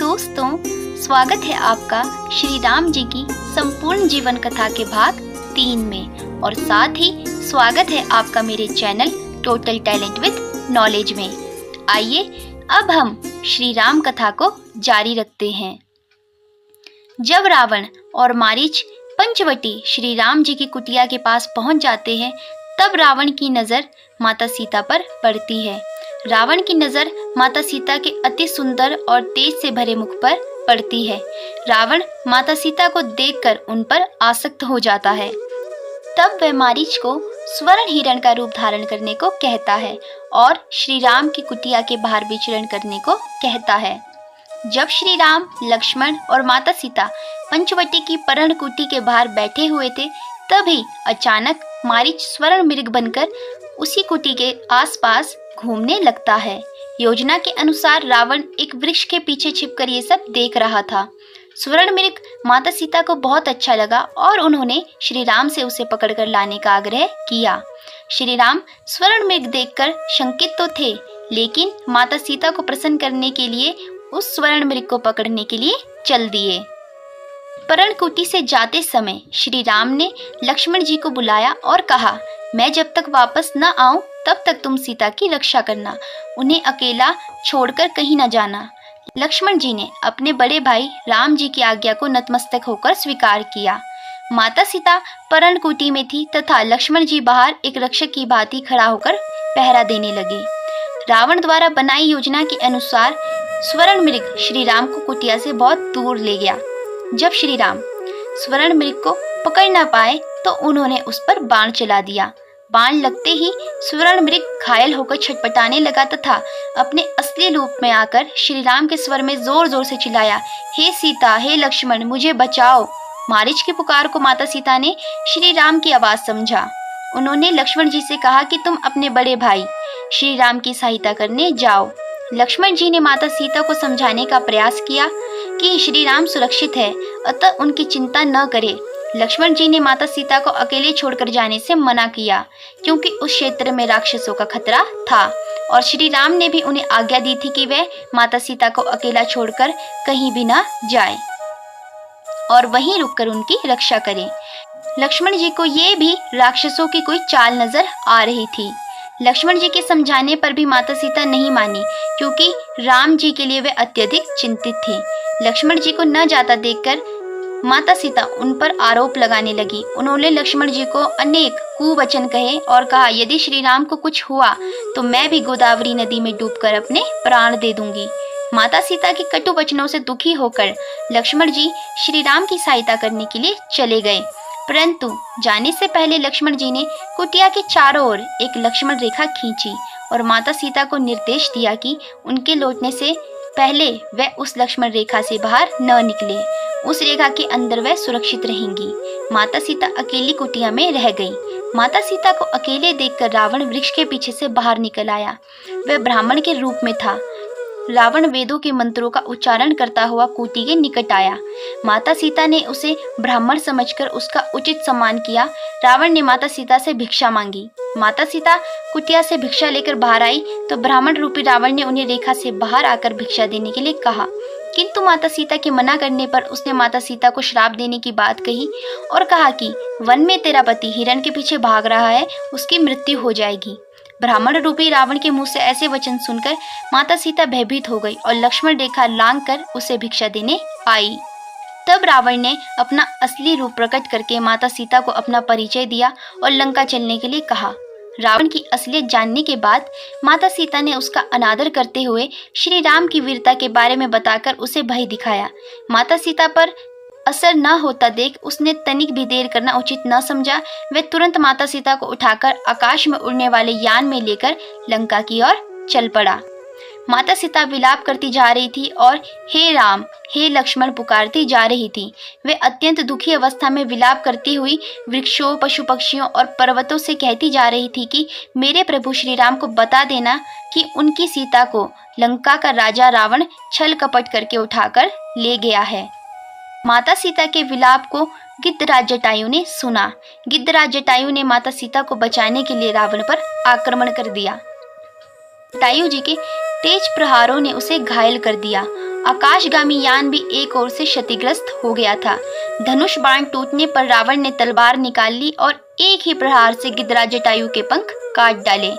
दोस्तों, स्वागत है आपका श्री राम जी की संपूर्ण जीवन कथा के भाग 3 में और साथ ही स्वागत है आपका मेरे channel total talent with knowledge में। आइए अब हम श्री राम कथा को जारी रखते हैं। जब रावण और मारीच पंचवटी श्री राम जी की कुटिया के पास पहुंच जाते हैं, तब रावण की नजर माता सीता पर पड़ती है। रावण की नजर माता सीता के अति सुंदर और तेज से भरे मुख पर पड़ती है। रावण माता सीता को देखकर उन पर आसक्त हो जाता है। तब वह मारीच को स्वर्ण हिरण का रूप धारण करने को कहता है और श्री राम की कुटिया के बाहर विचरण करने को कहता है। जब श्री राम, लक्ष्मण और माता सीता पंचवटी की पर्णकुटी के बाहर बैठे हुए थे, तभी अचानक मारीच स्वर्ण मृग बनकर उसी कुटी के आसपास घूमने लगता है। योजना के अनुसार रावण एक वृक्ष के पीछे छिपकर ये सब देख रहा था। स्वर्ण मृग माता सीता को बहुत अच्छा लगा और उन्होंने श्री राम से उसे पकड़कर लाने का आग्रह किया। श्री राम स्वर्ण मृग देखकर शंकित तो थे, लेकिन माता सीता को प्रसन्न करने के लिए उस स्वर्ण मृग को पकड़ने के लिए चल दिए। पर्णकुटी से जाते समय श्री राम ने लक्ष्मण जी को बुलाया और कहा, मैं जब तक वापस न आऊं तब तक तुम सीता की रक्षा करना, उन्हें अकेला छोड़कर कहीं न जाना। लक्ष्मण जी ने अपने बड़े भाई राम जी की आज्ञा को नतमस्तक होकर स्वीकार किया। माता सीता पर्णकुटी में थी तथा लक्ष्मण जी बाहर एक रक्षक की भांति खड़ा होकर पहरा देने लगे। रावण द्वारा बनाई योजना के अनुसार स्वर्ण मृग श्री राम को कुटिया से बहुत दूर ले गया। जब श्री राम स्वर्ण मृग को पकड़ न पाए तो उन्होंने उस पर बाण चला दिया। बाण लगते ही स्वर्ण मृग घायल होकर छटपटाने लगा तथा अपने असली रूप में आकर श्री राम के स्वर में जोर जोर से चिल्लाया, हे सीता, हे लक्ष्मण, मुझे बचाओ। मारीच की पुकार को माता सीता ने श्री राम की आवाज समझा। उन्होंने लक्ष्मण जी से कहा कि तुम अपने बड़े भाई श्री राम की सहायता करने जाओ। लक्ष्मण जी ने माता सीता को समझाने का प्रयास किया कि श्री राम सुरक्षित है, अतः उनकी चिंता न करे। लक्ष्मण जी ने माता सीता को अकेले छोड़कर जाने से मना किया, क्योंकि उस क्षेत्र में राक्षसों का खतरा था और श्री राम ने भी उन्हें आज्ञा दी थी कि वे माता सीता को अकेला छोड़कर कहीं भी न जाए और वहीं रुककर उनकी रक्षा करें। लक्ष्मण जी को ये भी राक्षसों की कोई चाल नजर आ रही थी। लक्ष्मण जी के समझाने पर भी माता सीता नहीं मानी, क्योंकि राम जी के लिए वे अत्यधिक चिंतित थी। लक्ष्मण जी को न जाता देखकर माता सीता उन पर आरोप लगाने लगी। उन्होंने लक्ष्मण जी को अनेक कुवचन कहे और कहा, यदि श्री राम को कुछ हुआ तो मैं भी गोदावरी नदी में डूबकर अपने प्राण दे दूंगी। माता सीता के कटु वचनों से दुखी होकर लक्ष्मण जी श्री राम की सहायता करने के लिए चले गए, परंतु जाने से पहले लक्ष्मण जी ने कुटिया के चारों ओर एक लक्ष्मण रेखा खींची और माता सीता को निर्देश दिया कि उनके लौटने से पहले वह उस लक्ष्मण रेखा से बाहर न निकले। उस रेखा के अंदर वह सुरक्षित रहेंगी। माता सीता अकेली कुटिया में रह गई। माता सीता को अकेले देखकर रावण वृक्ष के पीछे से बाहर निकल आया। वह ब्राह्मण के रूप में था। रावण वेदों के मंत्रों का उच्चारण करता हुआ कुटी के निकट आया। माता सीता ने उसे ब्राह्मण समझकर उसका उचित सम्मान किया। रावण ने माता सीता से भिक्षा मांगी। माता सीता कुटिया से भिक्षा लेकर बाहर आई तो ब्राह्मण रूपी रावण ने उन्हें रेखा से बाहर आकर भिक्षा देने के लिए कहा, किंतु माता सीता के मना करने पर उसने माता सीता को श्राप देने की बात कही और कहा कि वन में तेरा पति हिरण के पीछे भाग रहा है, उसकी मृत्यु हो जाएगी। ब्राह्मण रूपी रावण के मुंह से ऐसे वचन सुनकर माता सीता भयभीत हो गई और लक्ष्मण रेखा लांघकर उसे भिक्षा देने आई। तब रावण ने अपना असली रूप प्रकट करके माता सीता को अपना परिचय दिया और लंका चलने के लिए कहा। रावण की असलियत जानने के बाद माता सीता ने उसका अनादर करते हुए श्री राम की वीरता के बारे में बताकर उसे भय दिखाया। माता सीता पर असर न होता देख उसने तनिक भी देर करना उचित न समझा। वह तुरंत माता सीता को उठाकर आकाश में उड़ने वाले यान में लेकर लंका की ओर चल पड़ा। माता सीता विलाप करती जा रही थी और हे राम, हे लक्ष्मण पुकारती जा रही थी। वे अत्यंत दुखी अवस्था में विलाप करती हुई वृक्षों, पशु पक्षियों और पर्वतों से कहती जा रही थी कि मेरे प्रभु श्री राम को बता देना कि उनकी सीता को लंका का राजा रावण छल कपट करके उठाकर ले गया है। माता सीता के विलाप को गिद्धराज जटायु ने सुना। गिद्धराज जटायु ने माता सीता को बचाने के लिए रावण पर आक्रमण कर दिया। जटायु जी के तेज प्रहारों ने उसे घायल कर दिया आकाशगामी यान भी एक ओर से क्षतिग्रस्त हो गया था। धनुष बाण टूटने पर रावण ने तलवार निकाल ली और एक ही प्रहार से गिद्धराज जटायु के पंख काट डाले।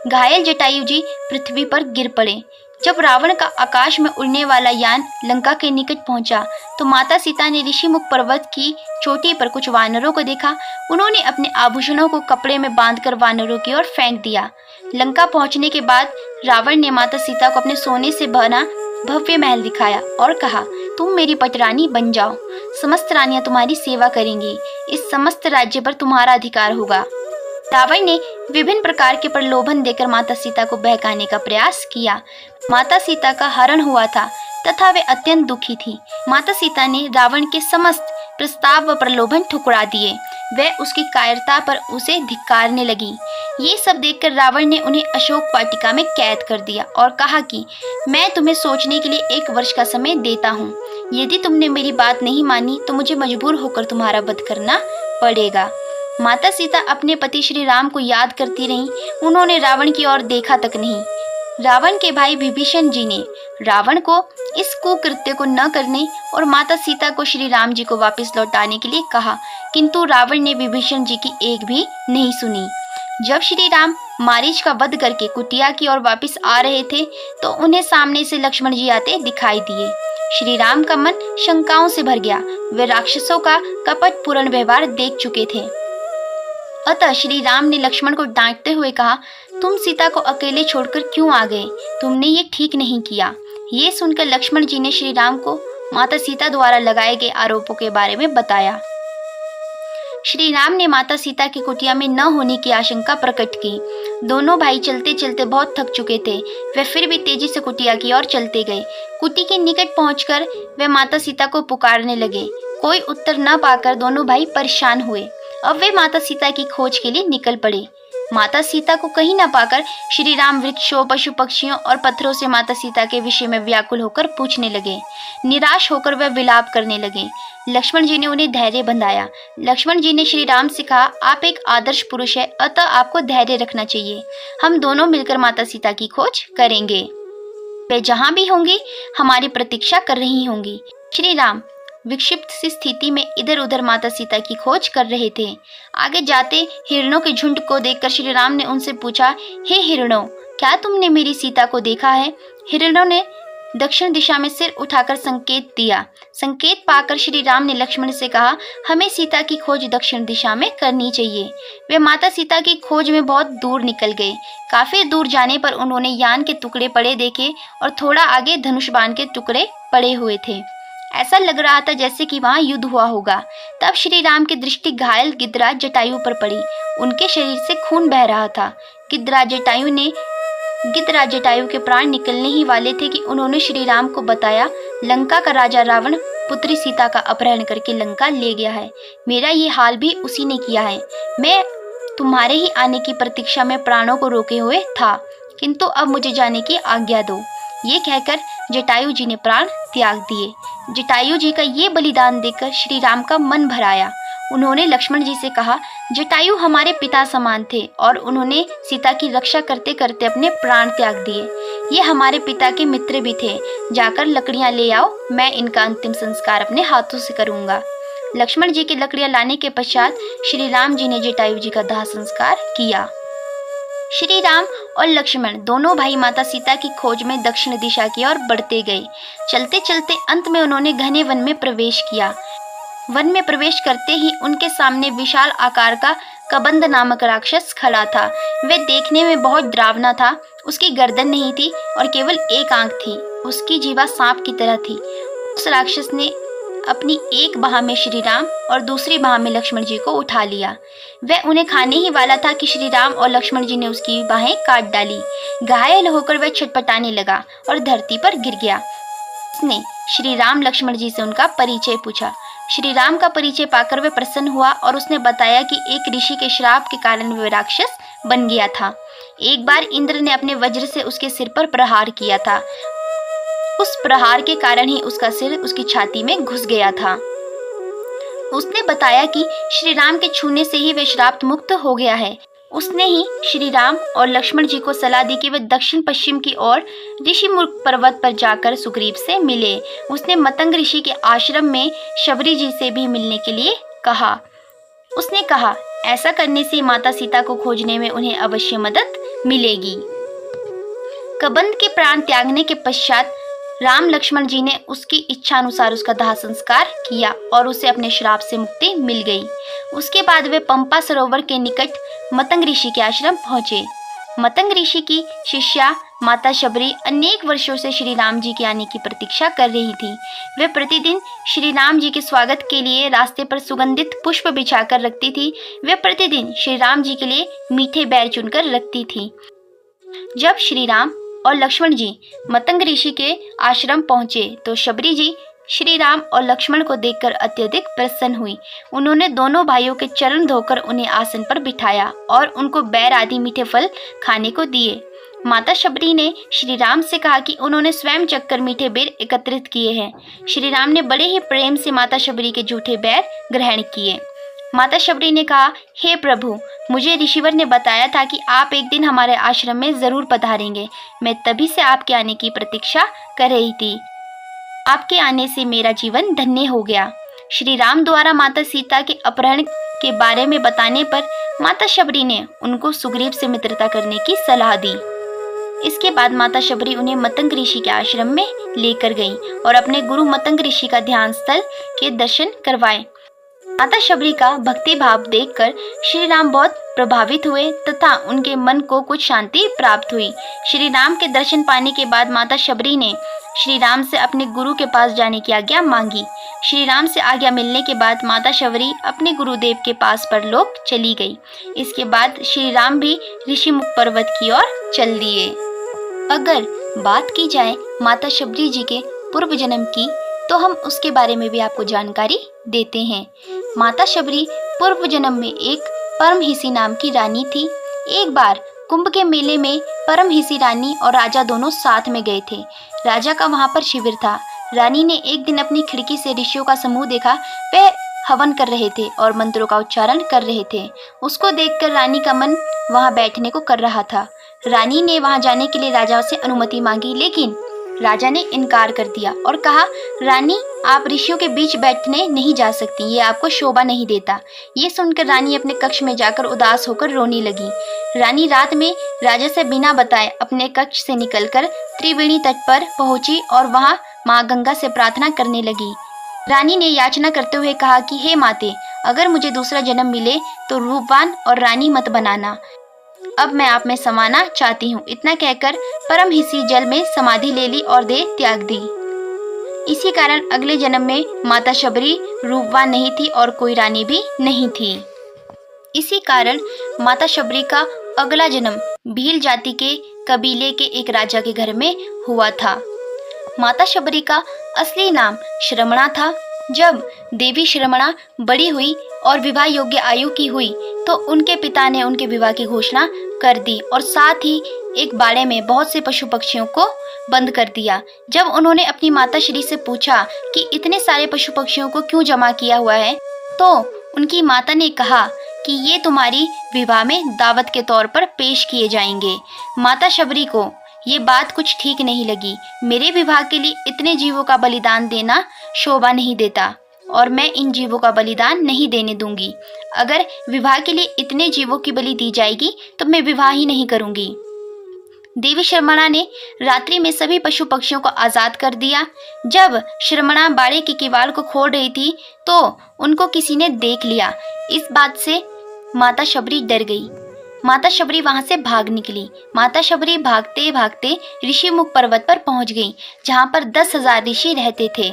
घायल जटायु जी पृथ्वी पर गिर पड़े। जब रावण का आकाश में उड़ने वाला यान लंका के निकट पहुंचा तो माता सीता ने ऋषिमुख पर्वत की चोटी पर कुछ वानरों को देखा। उन्होंने अपने आभूषणों को कपड़े में बांधकर वानरों की ओर फेंक दिया। लंका पहुंचने के बाद रावण ने माता सीता को अपने सोने से बना भव्य महल दिखाया और कहा, तुम मेरी पटरानी बन जाओ। समस्त रानियां तुम्हारी सेवा करेंगी। इस समस्त राज्य पर तुम्हारा अधिकार होगा। रावण ने विभिन्न प्रकार के प्रलोभन देकर माता सीता को बहकाने का प्रयास किया। माता सीता का हरण हुआ था तथा वे अत्यंत दुखी थी। माता सीता ने रावण के समस्त प्रस्ताव व प्रलोभन ठुकरा दिए। वह उसकी कायरता पर उसे धिक्कारने लगी। ये सब देखकर रावण ने उन्हें अशोक वाटिका में कैद कर दिया और कहा कि मैं तुम्हें सोचने के लिए 1 वर्ष का समय देता हूँ। यदि तुमने मेरी बात नहीं मानी तो मुझे मजबूर होकर तुम्हारा वध करना पड़ेगा। माता सीता अपने पति श्री राम को याद करती रहीं। उन्होंने रावण की ओर देखा तक नहीं। रावण के भाई विभीषण जी ने रावण को इस कुकृत्य को न करने और माता सीता को श्री राम जी को वापस लौटाने के लिए कहा, किंतु रावण ने विभीषण जी की एक भी नहीं सुनी। जब श्री राम मारीच का वध करके कुटिया की ओर वापस आ रहे थे तो उन्हें सामने से लक्ष्मण जी आते दिखाई दिए। श्री राम का मन शंकाओं से भर गया। वे राक्षसों का कपटपूर्ण व्यवहार देख चुके थे। अतः श्री राम ने लक्ष्मण को डांटते हुए कहा, तुम सीता को अकेले छोड़कर क्यों आ गए? तुमने ये ठीक नहीं किया। ये सुनकर लक्ष्मण जी ने श्री राम को माता सीता द्वारा लगाए गए आरोपों के बारे में बताया। श्री राम ने माता सीता की कुटिया में न होने की आशंका प्रकट की। दोनों भाई चलते चलते बहुत थक चुके थे। वे फिर भी तेजी से कुटिया की ओर चलते गए। कुटी के निकट पहुंचकर वे माता सीता को पुकारने लगे। कोई उत्तर न पाकर दोनों भाई परेशान हुए। अब वे माता सीता की खोज के लिए निकल पड़े। माता सीता को कहीं न पाकर श्री राम वृक्षों, पशु पक्षियों और पत्थरों से माता सीता के विषय में व्याकुल होकर पूछने लगे। निराश होकर वे विलाप करने लगे। लक्ष्मण जी ने उन्हें धैर्य बंधाया। लक्ष्मण जी ने श्री राम से कहा, आप एक आदर्श पुरुष है, अतः आपको धैर्य रखना चाहिए। हम दोनों मिलकर माता सीता की खोज करेंगे। वे जहाँ भी होंगी हमारी प्रतीक्षा कर रही होंगी। श्री राम विक्षिप्त सी स्थिति में इधर उधर माता सीता की खोज कर रहे थे। आगे जाते हिरणों के झुंड को देखकर श्री राम ने उनसे पूछा, हे हिरणों, क्या तुमने मेरी सीता को देखा है? हिरणों ने दक्षिण दिशा में सिर उठाकर संकेत दिया। संकेत पाकर श्री राम ने लक्ष्मण से कहा, हमें सीता की खोज दक्षिण दिशा में करनी चाहिए। वे माता सीता की खोज में बहुत दूर निकल गए। काफी दूर जाने पर उन्होंने यान के टुकड़े पड़े देखे और थोड़ा आगे धनुष बाण के टुकड़े पड़े हुए थे। ऐसा लग रहा था जैसे कि वहां युद्ध हुआ होगा। तब श्री राम की दृष्टि घायल गिद्धराज जटायु पर पड़ी। उनके शरीर से खून बह रहा था। गिद्धराज जटायु के प्राण निकलने ही वाले थे कि उन्होंने श्री राम को बताया, लंका का राजा रावण पुत्री सीता का अपहरण करके लंका ले गया है। मेरा ये हाल भी उसी ने किया है। मैं तुम्हारे ही आने की प्रतीक्षा में प्राणों को रोके हुए था, किंतु अब मुझे जाने की आज्ञा दो। ये कहकर जटायु जी ने प्राण त्याग दिए। जटायु जी का ये बलिदान देखकर श्री राम का मन भर आया। उन्होंने लक्ष्मण जी से कहा, जटायु हमारे पिता समान थे और उन्होंने सीता की रक्षा करते करते अपने प्राण त्याग दिए। ये हमारे पिता के मित्र भी थे। जाकर लकड़ियां ले आओ, मैं इनका अंतिम संस्कार अपने हाथों से करूंगा। लक्ष्मण जी की लकड़ियां लाने के पश्चात श्री राम जी ने जटायु जी का दाह संस्कार किया। श्री राम और लक्ष्मण दोनों भाई माता सीता की खोज में दक्षिण दिशा की ओर बढ़ते गए। चलते चलते अंत में उन्होंने घने वन में प्रवेश किया। वन में प्रवेश करते ही उनके सामने विशाल आकार का कबंध नामक राक्षस खड़ा था। वह देखने में बहुत डरावना था। उसकी गर्दन नहीं थी और केवल एक आंख थी। उसकी जीवा सांप की तरह थी। उस राक्षस ने अपनी एक बाह में श्री राम और दूसरी बाह में लक्ष्मण जी को उठा लिया। वह उन्हें खाने ही वाला था कि श्री राम और लक्ष्मण जी ने उसकी बाहें काट डाली। घायल होकर वह छटपटाने लगा और धरती पर गिर गया। उसने श्री राम लक्ष्मण जी से उनका परिचय पूछा। श्री राम का परिचय पाकर वह प्रसन्न हुआ और उसने बताया कि एक ऋषि के श्राप के कारण वह राक्षस बन गया था। एक बार इंद्र ने अपने वज्र से उसके सिर पर प्रहार किया था। उस प्रहार के कारण ही उसका सिर उसकी छाती में घुस गया था। उसने बताया कि श्री राम के छूने से ही वह श्राप मुक्त हो गया है। उसने ही श्री राम और लक्ष्मण जी को सलाह दी कि वे दक्षिण पश्चिम की ओर ऋषिमुख पर्वत पर जाकर सुग्रीव से मिले। उसने मतंग ऋषि के आश्रम में शबरी जी से भी मिलने के लिए कहा। उसने कहा, ऐसा करने से माता सीता को खोजने में उन्हें अवश्य मदद मिलेगी। कबंध के प्राण त्यागने के पश्चात राम लक्ष्मण जी ने उसकी इच्छा अनुसार उसका दाह संस्कार किया और उसे अपने श्राप से मुक्ति मिल गई। उसके बाद वे पंपा सरोवर के निकट मतंग ऋषि के आश्रम पहुंचे। मतंग ऋषि की शिष्या माता शबरी अनेक वर्षों से श्री राम जी के आने की प्रतीक्षा कर रही थी। वे प्रतिदिन श्री राम जी के स्वागत के लिए रास्ते पर सुगंधित पुष्प बिछाकर रखती थी। वे प्रतिदिन श्री राम जी के लिए मीठे बैर चुनकर रखती थी। जब श्री राम और लक्ष्मण जी मतंग ऋषि के आश्रम पहुंचे तो शबरी जी श्री राम और लक्ष्मण को देखकर अत्यधिक प्रसन्न हुई। उन्होंने दोनों भाइयों के चरण धोकर उन्हें आसन पर बिठाया और उनको बैर आदि मीठे फल खाने को दिए। माता शबरी ने श्री राम से कहा कि उन्होंने स्वयं चखकर मीठे बेर एकत्रित किए हैं। श्री राम ने बड़े ही प्रेम से माता शबरी के जूठे बैर ग्रहण किए। माता शबरी ने कहा, हे प्रभु, मुझे ऋषिवर ने बताया था कि आप एक दिन हमारे आश्रम में जरूर पधारेंगे। मैं तभी से आपके आने की प्रतीक्षा कर रही थी। आपके आने से मेरा जीवन धन्य हो गया। श्री राम द्वारा माता सीता के अपहरण के बारे में बताने पर माता शबरी ने उनको सुग्रीव से मित्रता करने की सलाह दी। इसके बाद माता शबरी उन्हें मतंग ऋषि के आश्रम में लेकर गई और अपने गुरु मतंग ऋषि का ध्यान स्थल के दर्शन करवाए। माता शबरी का भक्ति भाव देखकर श्री राम बहुत प्रभावित हुए तथा उनके मन को कुछ शांति प्राप्त हुई। श्री राम के दर्शन पाने के बाद माता शबरी ने श्री राम से अपने गुरु के पास जाने की आज्ञा मांगी। श्री राम से आज्ञा मिलने के बाद माता शबरी अपने गुरुदेव के पास परलोक चली गई। इसके बाद श्री राम भी ऋषिमुख पर्वत की ओर चल दिए। अगर बात की जाए माता शबरी जी के पूर्व जन्म की तो हम उसके बारे में भी आपको जानकारी देते हैं। माता शबरी पूर्व जन्म में एक परमहिसी नाम की रानी थी। एक बार कुंभ के मेले में परमहिसी रानी और राजा दोनों साथ में गए थे। राजा का वहां पर शिविर था। रानी ने एक दिन अपनी खिड़की से ऋषियों का समूह देखा। वे हवन कर रहे थे और मंत्रों का उच्चारण कर रहे थे। उसको देखकर रानी का मन वहां बैठने को कर रहा था। रानी ने वहां जाने के लिए राजा से अनुमति मांगी, लेकिन राजा ने इनकार कर दिया और कहा, रानी, आप ऋषियों के बीच बैठने नहीं जा सकती, ये आपको शोभा नहीं देता। ये सुनकर रानी अपने कक्ष में जाकर उदास होकर रोने लगी। रानी रात में राजा से बिना बताए अपने कक्ष से निकलकर त्रिवेणी तट पर पहुंची और वहां माँ गंगा से प्रार्थना करने लगी। रानी ने याचना करते हुए कहा कि हे माते, अगर मुझे दूसरा जन्म मिले तो रूपवान और रानी मत बनाना। अब मैं आप में समाना चाहती हूँ। इतना कहकर परमहिसी जल में समाधि ले ली और देह त्याग दी। इसी कारण अगले जन्म में माता शबरी रूपवान नहीं थी और कोई रानी भी नहीं थी। इसी कारण माता शबरी का अगला जन्म भील जाति के कबीले के एक राजा के घर में हुआ था। माता शबरी का असली नाम श्रमणा था। जब देवी श्रमणा बड़ी हुई और विवाह योग्य आयु की हुई तो उनके पिता ने उनके विवाह की घोषणा कर दी और साथ ही एक बाड़े में बहुत से पशु पक्षियों को बंद कर दिया। जब उन्होंने अपनी माता श्री से पूछा कि इतने सारे पशु पक्षियों को क्यों जमा किया हुआ है, तो उनकी माता ने कहा कि ये तुम्हारी विवाह में दावत के तौर पर पेश किए जाएंगे। माता शबरी को ये बात कुछ ठीक नहीं लगी। मेरे विवाह के लिए इतने जीवों का बलिदान देना शोभा नहीं देता और मैं इन जीवों का बलिदान नहीं देने दूंगी। अगर विवाह के लिए इतने जीवों की बलि दी जाएगी तो मैं विवाह ही नहीं करूंगी। देवी श्रमणा ने रात्रि में सभी पशु पक्षियों को आजाद कर दिया। जब श्रमणा बाड़े की किवाड़ को खोल रही थी तो उनको किसी ने देख लिया। इस बात से माता शबरी डर गई। माता शबरी वहां से भाग निकली। माता शबरी भागते भागते ऋषिमुख पर्वत पर पहुंच गई, जहां पर 10,000 ऋषि रहते थे।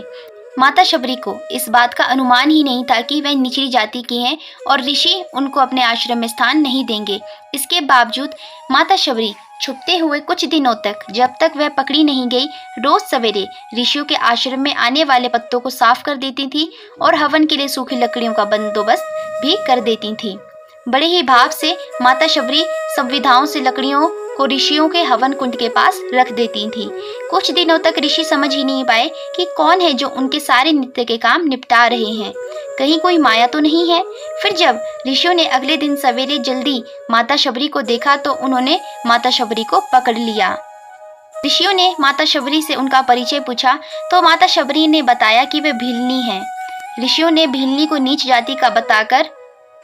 माता शबरी को इस बात का अनुमान ही नहीं था कि वह निचली जाति की हैं और ऋषि उनको अपने आश्रम में स्थान नहीं देंगे। इसके बावजूद माता शबरी छुपते हुए कुछ दिनों तक, जब तक वह पकड़ी नहीं गई, रोज सवेरे ऋषियों के आश्रम में आने वाले पत्तों को साफ कर देती थी और हवन के लिए सूखी लकड़ियों का बंदोबस्त भी कर देती थी। बड़े ही भाव से माता शबरी संविधाओं से लकड़ियों को ऋषियों के हवन कुंड के पास रख देती थी। कुछ दिनों तक ऋषि समझ ही नहीं पाए कि कौन है जो उनके सारे नित्य के काम निपटा रहे हैं, कहीं कोई माया तो नहीं है। फिर जब ऋषियों ने अगले दिन सवेरे जल्दी माता शबरी को देखा तो उन्होंने माता शबरी को पकड़ लिया। ऋषियों ने माता शबरी से उनका परिचय पूछा तो माता शबरी ने बताया कि वे भीलनी हैं। ऋषियों ने भीलनी को नीच जाति का बताकर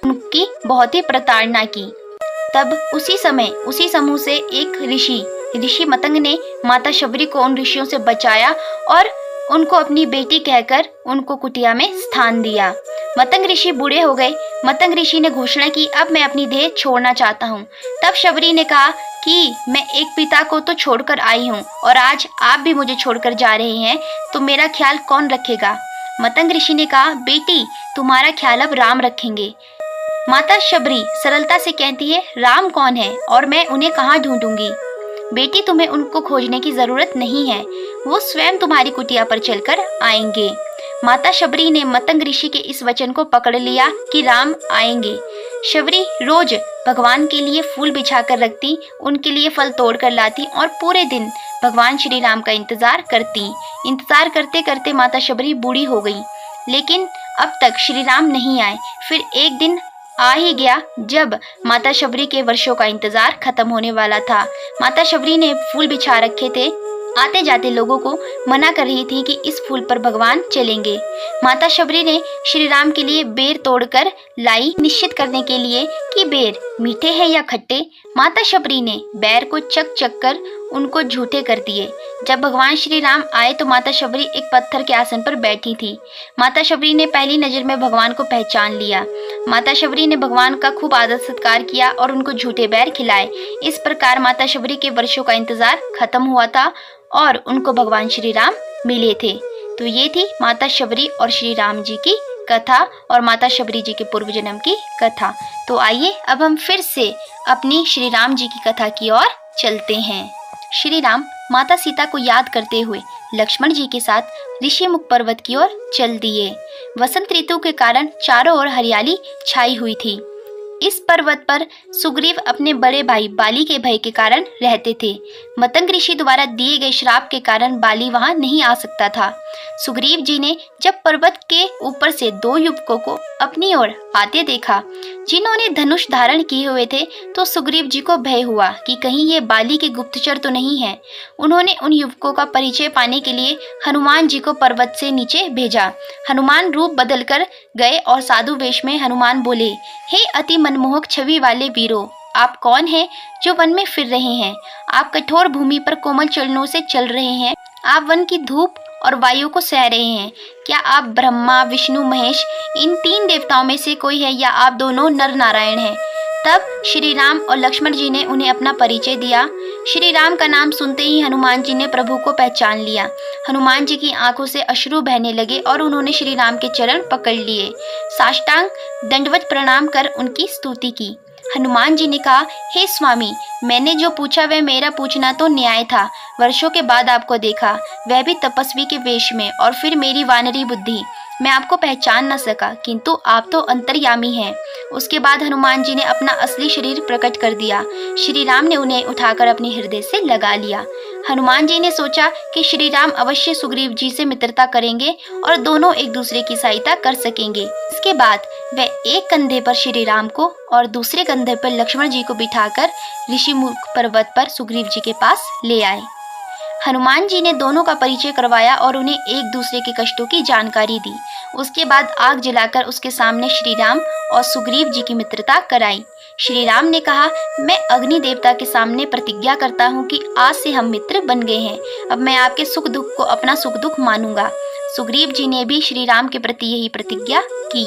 उनकी बहुत ही प्रताड़ना की। तब उसी समय उसी समूह से एक ऋषि मतंग ने माता शबरी को उन ऋषियों से बचाया और उनको अपनी बेटी कहकर उनको कुटिया में स्थान दिया। मतंग ऋषि बूढ़े हो गए। मतंग ऋषि ने घोषणा की, अब मैं अपनी देह छोड़ना चाहता हूँ। तब शबरी ने कहा कि मैं एक पिता को तो छोड़कर आई हूँ और आज आप भी मुझे छोड़कर जा रहे हैं, तो मेरा ख्याल कौन रखेगा। मतंग ऋषि ने कहा, बेटी तुम्हारा ख्याल अब राम रखेंगे। माता शबरी सरलता से कहती है, राम कौन है और मैं उन्हें कहाँ ढूंढूंगी। बेटी तुम्हें उनको खोजने की जरूरत नहीं है, वो स्वयं तुम्हारी कुटिया पर चलकर आएंगे। माता शबरी ने मतंग ऋषि के इस वचन को पकड़ लिया कि राम आएंगे। शबरी रोज भगवान के लिए फूल बिछा कर रखती, उनके लिए फल तोड़ कर लाती और पूरे दिन भगवान श्री राम का इंतजार करती। इंतजार करते करते माता शबरी बूढ़ी हो गई, लेकिन अब तक श्री राम नहीं आए। फिर एक दिन आ ही गया जब माता शबरी के वर्षों का इंतजार खत्म होने वाला था। माता शबरी ने फूल बिछा रखे थे, आते जाते लोगों को मना कर रही थी कि इस फूल पर भगवान चलेंगे। माता शबरी ने श्री राम के लिए बेर तोड़कर लाई, निश्चित करने के लिए कि बेर मीठे हैं या खट्टे। माता शबरी ने बैर को चक चक कर उनको झूठे कर दिए। जब भगवान श्री राम आए तो माता शबरी एक पत्थर के आसन पर बैठी थी। माता शबरी ने पहली नजर में भगवान को पहचान लिया। माता शबरी ने भगवान का खूब आदर सत्कार किया और उनको झूठे बैर खिलाए। इस प्रकार माता शबरी के वर्षों का इंतजार खत्म हुआ था और उनको भगवान श्री राम मिले थे। तो ये थी माता शबरी और श्री राम जी की कथा और माता शबरी जी के पूर्व जन्म की कथा। तो आइए अब हम फिर से अपनी श्री राम जी की कथा की ओर चलते हैं। श्री राम माता सीता को याद करते हुए लक्ष्मण जी के साथ ऋषिमुख पर्वत की ओर चल दिए। वसंत ऋतु के कारण चारों ओर हरियाली छाई हुई थी। इस पर्वत पर सुग्रीव अपने बड़े भाई बाली के भय के कारण रहते थे। मतंग ऋषि द्वारा दिए गए श्राप के कारण बाली वहां नहीं आ सकता था। सुग्रीव जी ने जब पर्वत के ऊपर से दो युवकों को अपनी ओर आते देखा जिन्होंने धनुष धारण किए हुए थे, तो सुग्रीव जी को भय हुआ कि कहीं ये बाली के गुप्तचर तो नहीं है। उन्होंने उन युवकों का परिचय पाने के लिए हनुमान जी को पर्वत से नीचे भेजा। हनुमान रूप बदल कर गए और साधु वेश में हनुमान बोले, हे अति मनमोहक छवि वाले वीरों, आप कौन हैं जो वन में फिर रहे हैं? आप कठोर भूमि पर कोमल चरणों से चल रहे हैं। आप वन की धूप और वायु को सह रहे हैं। क्या आप ब्रह्मा, विष्णु, महेश इन तीन देवताओं में से कोई है या आप दोनों नर नारायण हैं? तब श्री राम और लक्ष्मण जी ने उन्हें अपना परिचय दिया। श्री राम का नाम सुनते ही हनुमान जी ने प्रभु को पहचान लिया। हनुमान जी की आंखों से अश्रु बहने लगे और उन्होंने श्री राम के चरण पकड़ लिए। साष्टांग दंडवत प्रणाम कर उनकी स्तुति की। हनुमान जी ने कहा, हे स्वामी, मैंने जो पूछा वह मेरा पूछना तो न्याय था। वर्षों के बाद आपको देखा, वह भी तपस्वी के वेश में, और फिर मेरी वानरी बुद्धि, मैं आपको पहचान न सका, किंतु आप तो अंतर्यामी हैं। उसके बाद हनुमान जी ने अपना असली शरीर प्रकट कर दिया। श्री राम ने उन्हें उठाकर अपने हृदय से लगा लिया। हनुमान जी ने सोचा कि श्री राम अवश्य सुग्रीव जी से मित्रता करेंगे और दोनों एक दूसरे की सहायता कर सकेंगे। इसके बाद वे एक कंधे पर श्री राम को और दूसरे कंधे पर लक्ष्मण जी को बिठाकर ऋषिमुख पर्वत पर सुग्रीव जी के पास ले आए। हनुमान जी ने दोनों का परिचय करवाया और उन्हें एक दूसरे के कष्टों की जानकारी दी। उसके बाद आग जलाकर उसके सामने श्री राम और सुग्रीव जी की मित्रता कराई। श्री राम ने कहा, मैं अग्नि देवता के सामने प्रतिज्ञा करता हूँ कि आज से हम मित्र बन गए हैं। अब मैं आपके सुख दुख को अपना सुख दुख मानूंगा। सुग्रीव जी ने भी श्री राम के प्रति यही प्रतिज्ञा की।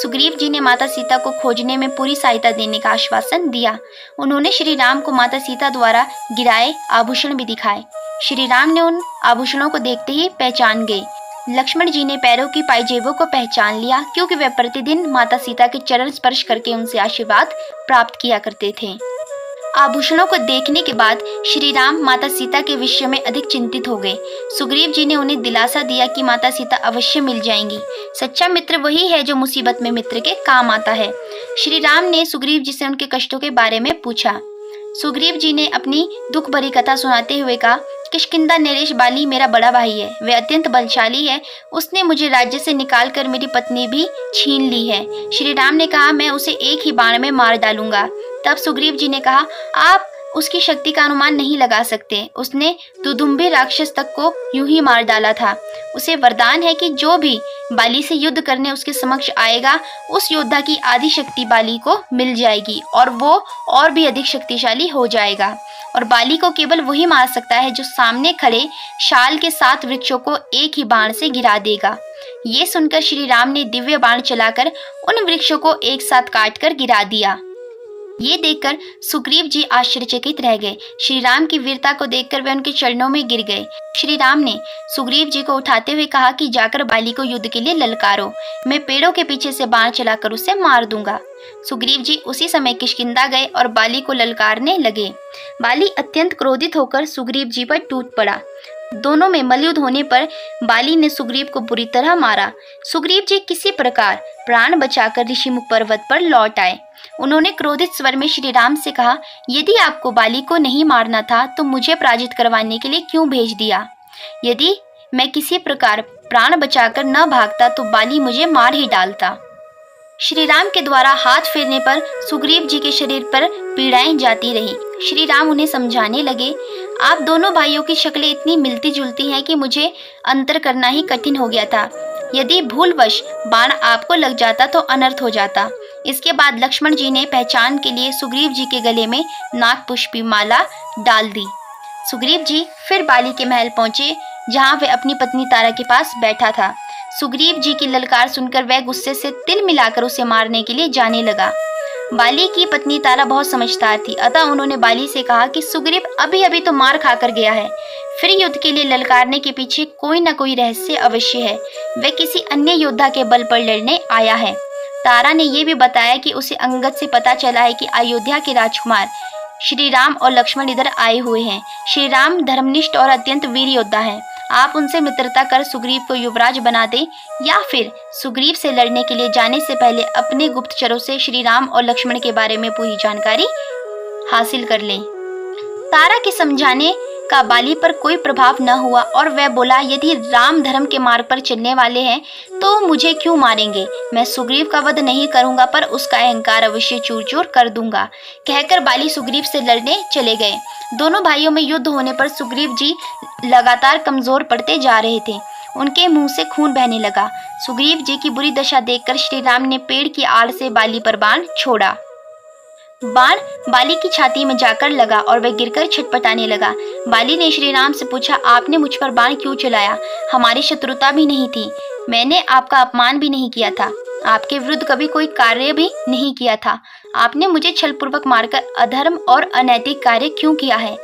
सुग्रीव जी ने माता सीता को खोजने में पूरी सहायता देने का आश्वासन दिया। उन्होंने श्री राम को माता सीता द्वारा गिराए आभूषण भी दिखाए। श्री राम ने उन आभूषणों को देखते ही पहचान गए। लक्ष्मण जी ने पैरों की पायजेबों को पहचान लिया, क्योंकि वे प्रतिदिन माता सीता के चरण स्पर्श करके उनसे आशीर्वाद प्राप्त किया करते थे। आभूषणों को देखने के बाद श्री राम माता सीता के विषय में अधिक चिंतित हो गए। सुग्रीव जी ने उन्हें दिलासा दिया कि माता सीता अवश्य मिल जाएंगी। सच्चा मित्र वही है जो मुसीबत में मित्र के काम आता है। श्री राम ने सुग्रीव जी से उनके कष्टों के बारे में पूछा। सुग्रीव जी ने अपनी दुख भरी कथा सुनाते हुए कहा, किष्किंधा नरेश बाली मेरा बड़ा भाई है, वह अत्यंत बलशाली है। उसने मुझे राज्य से निकालकर मेरी पत्नी भी छीन ली है। श्री राम ने कहा, मैं उसे एक ही बाण में मार डालूंगा। तब सुग्रीव जी ने कहा, आप उसकी शक्ति का अनुमान नहीं लगा सकते। उसने दुदुम्बी राक्षस तक को यूं ही मार डाला था। उसे वरदान है कि जो भी बाली से युद्ध करने उसके समक्ष आएगा, उस योद्धा की आधी शक्ति बाली को मिल जाएगी और वो और भी अधिक शक्तिशाली हो जाएगा। और बाली को केवल वही मार सकता है जो सामने खड़े शाल के 7 वृक्षों को एक ही बाण से गिरा देगा। ये सुनकर श्री राम ने दिव्य बाण चलाकर उन वृक्षों को एक साथ काटकर गिरा दिया। ये देखकर सुग्रीव जी आश्चर्यचकित रह गए। श्री राम की वीरता को देखकर वे उनके चरणों में गिर गए। श्री राम ने सुग्रीव जी को उठाते हुए कहा कि जाकर बाली को युद्ध के लिए ललकारो, मैं पेड़ों के पीछे से बाण चलाकर उसे मार दूंगा। सुग्रीव जी उसी समय किष्किंधा गए और बाली को ललकारने लगे। बाली अत्यंत क्रोधित होकर सुग्रीव जी पर टूट पड़ा। दोनों में मल्लयुद्ध होने पर बाली ने सुग्रीव को बुरी तरह मारा। सुग्रीव जी किसी प्रकार प्राण बचाकर ऋषिमुख पर्वत पर लौट आए। उन्होंने क्रोधित स्वर में श्री राम से कहा, यदि आपको बाली को नहीं मारना था तो मुझे पराजित करवाने के लिए क्यों भेज दिया? यदि मैं किसी प्रकार प्राण बचाकर न भागता तो बाली मुझे मार ही डालता। श्री राम के द्वारा हाथ फेरने पर सुग्रीव जी के शरीर पर पीड़ाएं जाती रही। श्री राम उन्हें समझाने लगे, आप दोनों भाइयों की शक्लें इतनी मिलती जुलती हैं कि मुझे अंतर करना ही कठिन हो गया था। यदि भूलवश बाण आपको लग जाता तो अनर्थ हो जाता। इसके बाद लक्ष्मण जी ने पहचान के लिए सुग्रीव जी के गले में नागपुष्पी माला डाल दी। सुग्रीव जी फिर बाली के महल पहुंचे, जहां वे अपनी पत्नी तारा के पास बैठा था। सुग्रीव जी की ललकार सुनकर वह गुस्से से तिल मिलाकर उसे मारने के लिए जाने लगा। बाली की पत्नी तारा बहुत समझदार थी, अतः उन्होंने बाली से कहा कि सुग्रीव अभी अभी तो मार खाकर गया है, फिर युद्ध के लिए ललकारने के पीछे कोई न कोई रहस्य अवश्य है। वह किसी अन्य योद्धा के बल पर लड़ने आया है। तारा ने यह भी बताया कि उसे अंगद से पता चला है कि अयोध्या के राजकुमार श्री राम और लक्ष्मण इधर आए हुए हैं। श्री राम धर्मनिष्ठ और अत्यंत वीर योद्धा हैं। आप उनसे मित्रता कर सुग्रीव को युवराज बना दें या फिर सुग्रीव से लड़ने के लिए जाने से पहले अपने गुप्तचरों से श्री राम और लक्ष्मण के बारे में पूरी जानकारी हासिल कर लें। तारा के समझाने का बाली पर कोई प्रभाव न हुआ और वह बोला, यदि राम धर्म के मार्ग पर चलने वाले हैं तो मुझे क्यों मारेंगे? मैं सुग्रीव का वध नहीं करूंगा पर उसका अहंकार अवश्य चूर चूर कर दूंगा। कहकर बाली सुग्रीव से लड़ने चले गए। दोनों भाइयों में युद्ध होने पर सुग्रीव जी लगातार कमजोर पड़ते जा रहे थे। उनके मुंह से खून बहने लगा। सुग्रीव जी की बुरी दशा देखकर श्री राम ने पेड़ की आड़ से बाली पर बाण छोड़ा। बाण बाली की छाती में जाकर लगा और वह गिरकर छटपटाने लगा। बाली ने श्री राम से पूछा, आपने मुझ पर बाण क्यों चलाया? हमारी शत्रुता भी नहीं थी, मैंने आपका अपमान भी नहीं किया था, आपके विरुद्ध कभी कोई कार्य भी नहीं किया था। आपने मुझे छलपूर्वक मारकर अधर्म और अनैतिक कार्य क्यों किया है?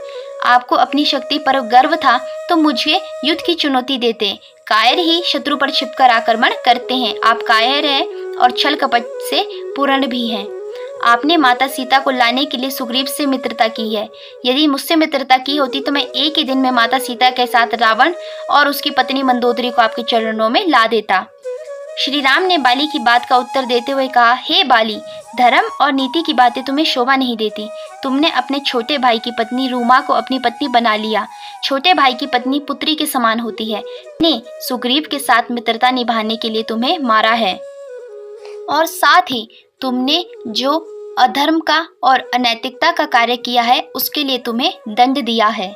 आपको अपनी शक्ति पर गर्व था तो मुझे युद्ध की चुनौती देते। कायर ही शत्रु पर छिपकर आक्रमण करते हैं। आप कायर हैं और छल कपट से पूर्ण भी हैं। आपने माता सीता को लाने के लिए सुग्रीव से मित्रता की है। यदि मुझसे मित्रता की होती तो मैं एक ही दिन में माता सीता के साथ रावण और उसकी पत्नी मंदोदरी को आपके चरणों में ला देता। श्री राम ने बाली की बात का उत्तर देते हुए कहा, हे बाली, धर्म और नीति की बातें तुम्हें शोभा नहीं देती। तुमने अपने छोटे भाई की पत्नी रूमा को अपनी पत्नी बना लिया। छोटे भाई की पत्नी पुत्री के समान होती है। ने सुग्रीव के साथ मित्रता निभाने के लिए तुम्हें मारा है और साथ ही तुमने जो अधर्म का और अनैतिकता का कार्य किया है उसके लिए तुम्हें दंड दिया है।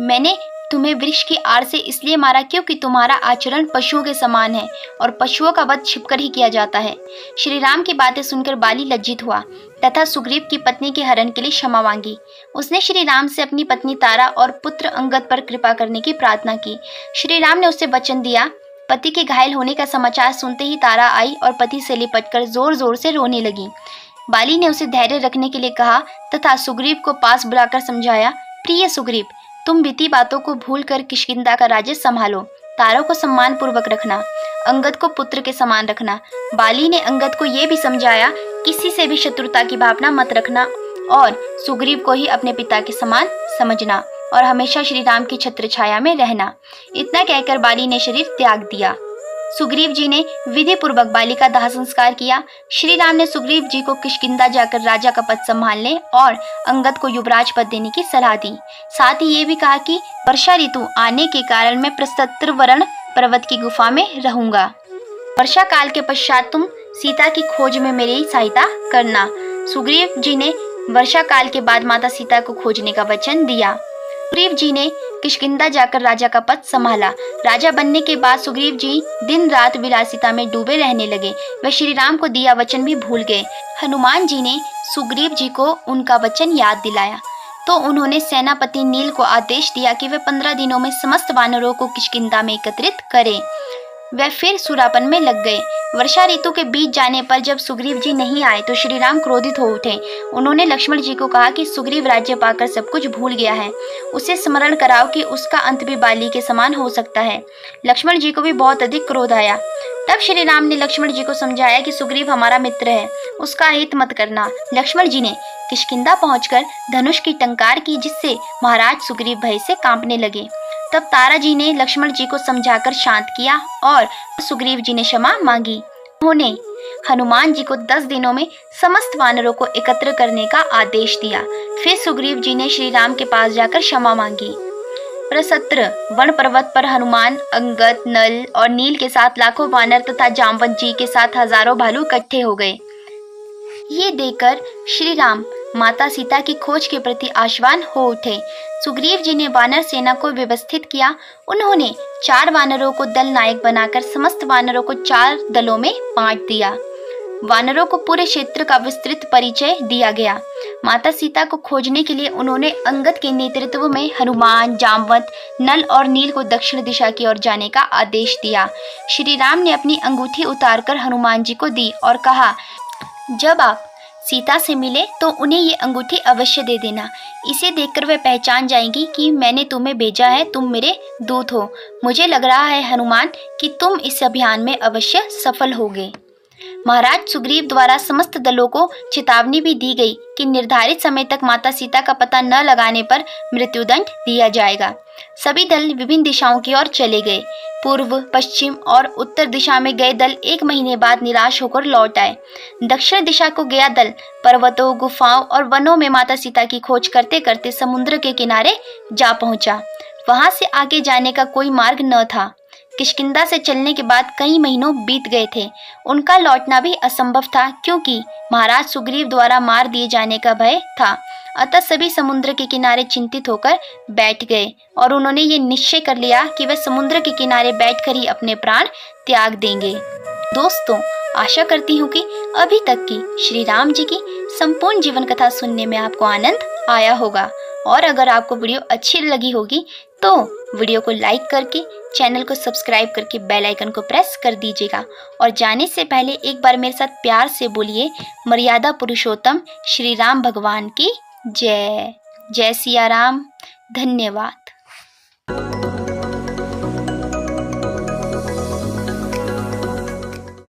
मैंने तुम्हें वृक्ष की आड़ से इसलिए मारा क्योंकि तुम्हारा आचरण पशुओं के समान है और पशुओं का वध छिपकर ही किया जाता है। श्री राम की बातें सुनकर बाली लज्जित हुआ तथा सुग्रीव की पत्नी के हरण के लिए क्षमा मांगी। उसने श्री राम से अपनी पत्नी तारा और पुत्र अंगद पर कृपा करने की प्रार्थना की। श्री राम ने उसे वचन दिया। पति के घायल होने का समाचार सुनते ही तारा आई और पति से लिपटकर जोर जोर से रोने लगी। बाली ने उसे धैर्य रखने के लिए कहा तथा सुग्रीव को पास बुलाकर समझाया, प्रिय सुग्रीव, तुम बीती बातों को भूलकर किष्किंधा का राज्य संभालो। तारा को सम्मान पूर्वक रखना, अंगद को पुत्र के समान रखना। बाली ने अंगद को यह भी समझाया, किसी से भी शत्रुता की भावना मत रखना और सुग्रीव को ही अपने पिता के समान समझना और हमेशा श्री राम की छत्र छाया में रहना। इतना कहकर बाली ने शरीर त्याग दिया। सुग्रीव जी ने विधि पूर्वक बाली का दाह संस्कार किया। श्री राम ने सुग्रीव जी को किष्किंधा जाकर राजा का पद संभालने और अंगद को युवराज पद देने की सलाह दी। साथ ही ये भी कहा कि वर्षा ऋतु आने के कारण मैं प्रस्तत्रवरण पर्वत की गुफा में रहूंगा। वर्षा काल के पश्चात तुम सीता की खोज में मेरी सहायता करना। सुग्रीव जी ने वर्षा काल के बाद माता सीता को खोजने का वचन दिया। सुग्रीव जी ने किष्किंधा जाकर राजा का पद संभाला। राजा बनने के बाद सुग्रीव जी दिन रात विलासिता में डूबे रहने लगे। वे श्री राम को दिया वचन भी भूल गए। हनुमान जी ने सुग्रीव जी को उनका वचन याद दिलाया तो उन्होंने सेनापति नील को आदेश दिया कि वे 15 दिनों में समस्त वानरों को किष्किंधा में एकत्रित करें। वे फिर सुरापन में लग गए। वर्षा ऋतु के बीत जाने पर जब सुग्रीव जी नहीं आए तो श्री राम क्रोधित हो उठे। उन्होंने लक्ष्मण जी को कहा कि सुग्रीव राज्य पाकर सब कुछ भूल गया है, उसे स्मरण कराओ कि उसका अंत भी बाली के समान हो सकता है। लक्ष्मण जी को भी बहुत अधिक क्रोध आया। तब श्री राम ने लक्ष्मण जी को समझाया कि सुग्रीव हमारा मित्र है, उसका हित मत करना। लक्ष्मण जी ने किष्किंधा पहुंचकर धनुष की टंकार की, जिससे महाराज सुग्रीव भय से कांपने लगे। तब तारा जी ने लक्ष्मण जी को समझाकर शांत किया और सुग्रीव जी ने क्षमा मांगी। उन्होंने हनुमान जी को 10 दिनों में समस्त वानरों को एकत्र करने का आदेश दिया। फिर सुग्रीव जी ने श्री राम के पास जाकर क्षमा मांगी। प्रसत्र वन पर्वत पर हनुमान, अंगद, नल और नील के साथ लाखों वानर तथा जामवंत जी के साथ हजारों भालू इकट्ठे हो गए। ये देखकर श्री राम माता सीता की खोज के प्रति आश्वान हो उठे। सुग्रीव जी ने वानर सेना को व्यवस्थित किया। उन्होंने 4 वानरों को दल नायक बनाकर समस्त वानरों को 4 दलों में बांट दिया। वानरों को पूरे क्षेत्र का विस्तृत परिचय दिया गया। माता सीता को खोजने के लिए उन्होंने अंगद के नेतृत्व में हनुमान, जामवंत, नल और नील को दक्षिण दिशा की ओर जाने का आदेश दिया। श्री राम ने अपनी अंगूठी उतारकर हनुमान जी को दी और कहा, जब आप सीता से मिले तो उन्हें ये अंगूठी अवश्य दे देना। इसे देखकर वे पहचान जाएंगी कि मैंने तुम्हें भेजा है, तुम मेरे दूत हो। मुझे लग रहा है हनुमान कि तुम इस अभियान में अवश्य सफल होगे। महाराज सुग्रीव द्वारा समस्त दलों को चेतावनी भी दी गई कि निर्धारित समय तक माता सीता का पता न लगाने पर मृत्युदंड दिया जाएगा। सभी दल विभिन्न दिशाओं की ओर चले गए। पूर्व, पश्चिम और उत्तर दिशा में गए दल 1 महीने बाद निराश होकर लौट आए। दक्षिण दिशा को गया दल पर्वतों, गुफाओं और वनों में माता सीता की खोज करते करते समुद्र के किनारे जा पहुंचा। वहां से आगे जाने का कोई मार्ग न था। किष्किंधा से चलने के बाद कई महीनों बीत गए थे। उनका लौटना भी असंभव था, क्योंकि महाराज सुग्रीव द्वारा मार दिए जाने का भय था। अतः सभी समुद्र के किनारे चिंतित होकर बैठ गए और उन्होंने ये निश्चय कर लिया कि वे समुद्र के किनारे बैठकर ही अपने प्राण त्याग देंगे। दोस्तों, आशा करती हूँ कि अभी तक की श्री राम जी की संपूर्ण जीवन कथा सुनने में आपको आनंद आया होगा। और अगर आपको वीडियो अच्छी लगी होगी तो वीडियो को लाइक करके चैनल को सब्सक्राइब करके बेल आइकन को प्रेस कर दीजिएगा। और जाने से पहले एक बार मेरे साथ प्यार से बोलिए, मर्यादा पुरुषोत्तम श्री राम भगवान की जय। जय सिया राम। धन्यवाद।